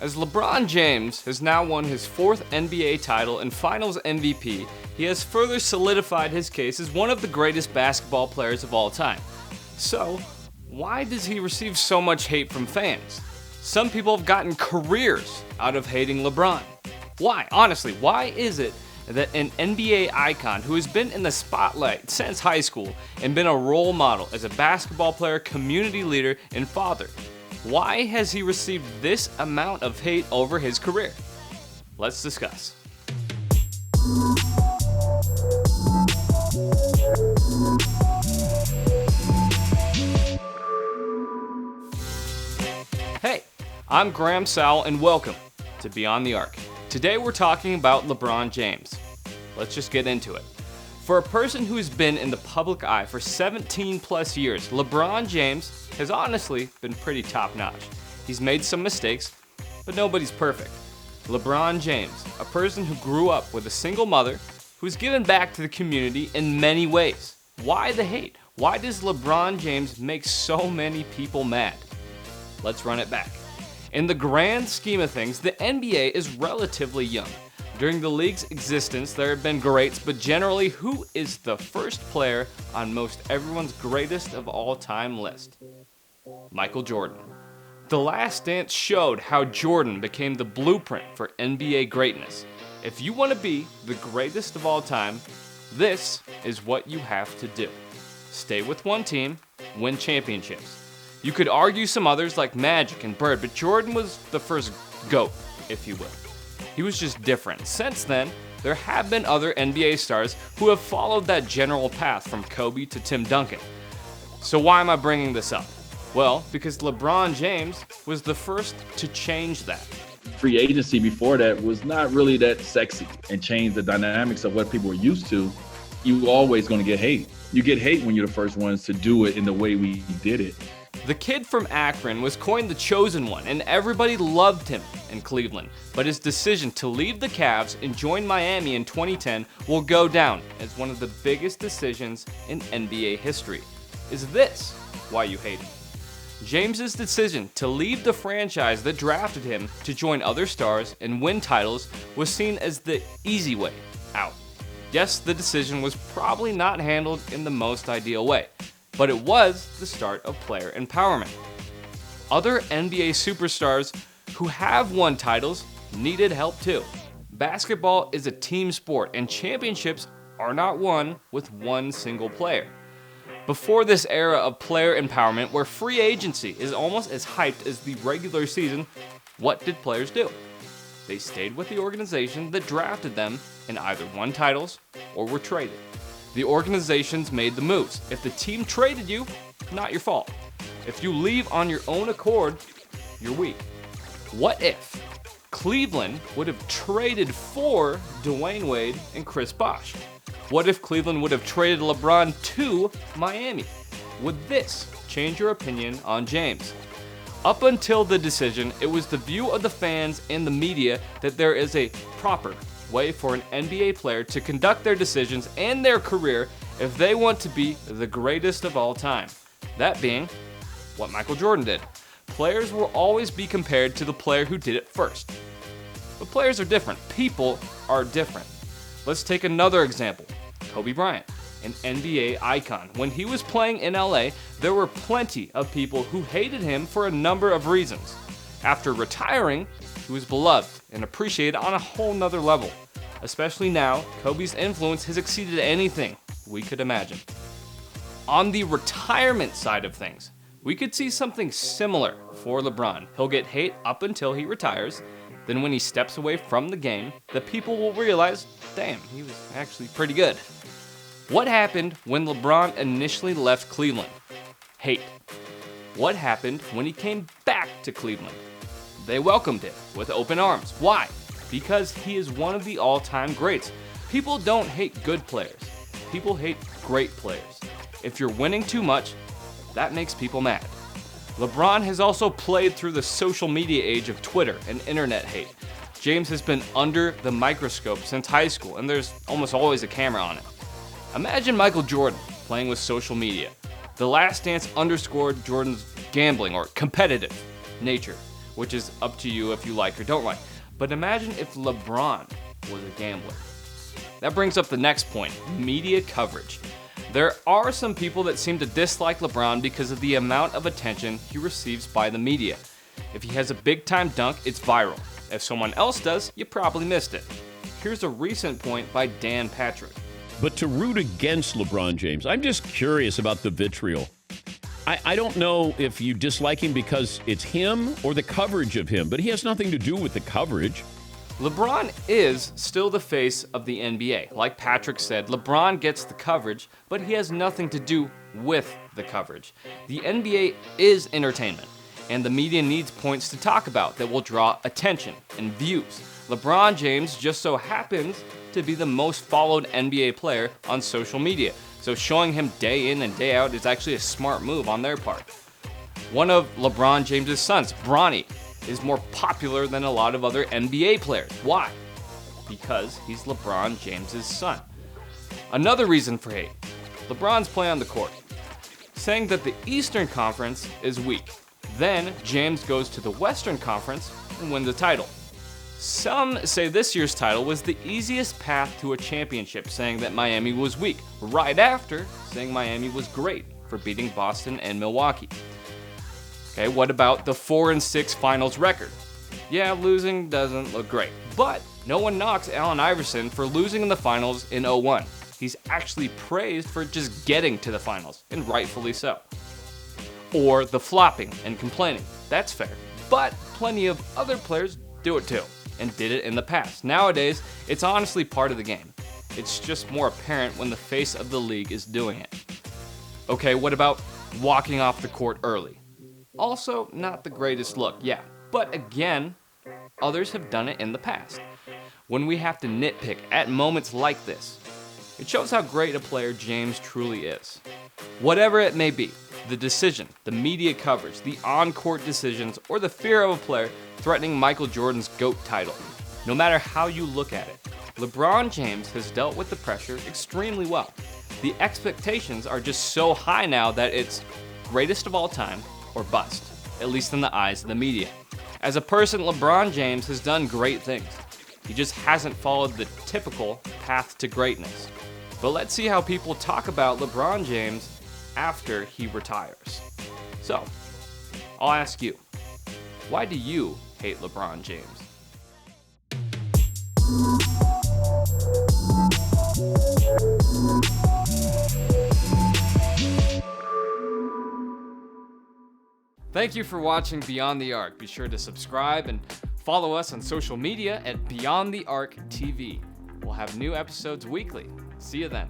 As LeBron James has now won his 4th NBA title and Finals MVP, he has further solidified his case as one of the greatest basketball players of all time. So, why does he receive so much hate from fans? Some people have gotten careers out of hating LeBron. Why? Honestly, why is it that an NBA icon who has been in the spotlight since high school and been a role model as a basketball player, community leader, and father, why has he received this amount of hate over his career? Let's discuss. Hey, I'm Graham Sowell and welcome to Beyond the Arc. Today we're talking about LeBron James. Let's just get into it. For a person who has been in the public eye for 17 plus years, LeBron James has honestly been pretty top notch. He's made some mistakes, but nobody's perfect. LeBron James, a person who grew up with a single mother, who's given back to the community in many ways. Why the hate? Why does LeBron James make so many people mad? Let's run it back. In the grand scheme of things, the NBA is relatively young. During the league's existence, there have been greats, but generally, who is the first player on most everyone's greatest of all time list? Michael Jordan. The Last Dance showed how Jordan became the blueprint for NBA greatness. If you want to be the greatest of all time, this is what you have to do. Stay with one team, win championships. You could argue some others like Magic and Bird, but Jordan was the first GOAT, if you will. He was just different. Since then, there have been other NBA stars who have followed that general path from Kobe to Tim Duncan. So why am I bringing this up? Well, because LeBron James was the first to change that. Free agency before that was not really that sexy and changed the dynamics of what people were used to. You always going to get hate. You get hate when you're the first ones to do it in the way we did it. The kid from Akron was coined the chosen one, and everybody loved him in Cleveland. But his decision to leave the Cavs and join Miami in 2010 will go down as one of the biggest decisions in NBA history. Is this why you hate him? James's decision to leave the franchise that drafted him to join other stars and win titles was seen as the easy way out. Yes, the decision was probably not handled in the most ideal way, but it was the start of player empowerment. Other NBA superstars who have won titles needed help too. Basketball is a team sport, and championships are not won with one single player. Before this era of player empowerment, where free agency is almost as hyped as the regular season, what did players do? They stayed with the organization that drafted them and either won titles or were traded. The organizations made the moves. If the team traded you, not your fault. If you leave on your own accord, you're weak. What if Cleveland would have traded for Dwayne Wade and Chris Bosh? What if Cleveland would have traded LeBron to Miami? Would this change your opinion on James? Up until the decision, it was the view of the fans and the media that there is a proper way for an NBA player to conduct their decisions and their career if they want to be the greatest of all time. That being what Michael Jordan did. Players will always be compared to the player who did it first. But players are different. People are different. Let's take another example. Kobe Bryant, an NBA icon. When he was playing in LA, there were plenty of people who hated him for a number of reasons. After retiring, he was beloved and appreciated on a whole nother level. Especially now, Kobe's influence has exceeded anything we could imagine. On the retirement side of things, we could see something similar for LeBron. He'll get hate up until he retires. Then when he steps away from the game, the people will realize, damn, he was actually pretty good. What happened when LeBron initially left Cleveland? Hate. What happened when he came back to Cleveland? They welcomed him with open arms. Why? Because he is one of the all-time greats. People don't hate good players. People hate great players. If you're winning too much, that makes people mad. LeBron has also played through the social media age of Twitter and internet hate. James has been under the microscope since high school, and there's almost always a camera on him. Imagine Michael Jordan playing with social media. The Last Dance underscored Jordan's gambling or competitive nature, which is up to you if you like or don't like. But imagine if LeBron was a gambler. That brings up the next point, media coverage. There are some people that seem to dislike LeBron because of the amount of attention he receives by the media. If he has a big-time dunk, it's viral. If someone else does, you probably missed it. Here's a recent point by Dan Patrick. But to root against LeBron James, I'm just curious about the vitriol. I don't know if you dislike him because it's him or the coverage of him, but he has nothing to do with the coverage. LeBron is still the face of the NBA. Like Patrick said, LeBron gets the coverage, but he has nothing to do with the coverage. The NBA is entertainment, and the media needs points to talk about that will draw attention and views. LeBron James just so happens to be the most followed NBA player on social media, so showing him day in and day out is actually a smart move on their part. One of LeBron James' sons, Bronny, is more popular than a lot of other NBA players. Why? Because he's LeBron James' son. Another reason for hate, LeBron's play on the court, saying that the Eastern Conference is weak. Then James goes to the Western Conference and wins a title. Some say this year's title was the easiest path to a championship, saying that Miami was weak, right after saying Miami was great for beating Boston and Milwaukee. Okay, what about the 4-6 finals record? Yeah, losing doesn't look great, but no one knocks Allen Iverson for losing in the finals in 2001. He's actually praised for just getting to the finals, and rightfully so. Or the flopping and complaining, that's fair, but plenty of other players do it too, and did it in the past. Nowadays, it's honestly part of the game. It's just more apparent when the face of the league is doing it. Okay, what about walking off the court early? Also, not the greatest look, yeah, but again, others have done it in the past. When we have to nitpick at moments like this, it shows how great a player James truly is. Whatever it may be, the decision, the media coverage, the on-court decisions, or the fear of a player threatening Michael Jordan's GOAT title, no matter how you look at it, LeBron James has dealt with the pressure extremely well. The expectations are just so high now that it's greatest of all time or bust, at least in the eyes of the media. As a person, LeBron James has done great things. He just hasn't followed the typical path to greatness. But let's see how people talk about LeBron James after he retires. So, I'll ask you, why do you hate LeBron James? Thank you for watching Beyond the Arc. Be sure to subscribe and follow us on social media at Beyond the Arc TV. We'll have new episodes weekly. See you then.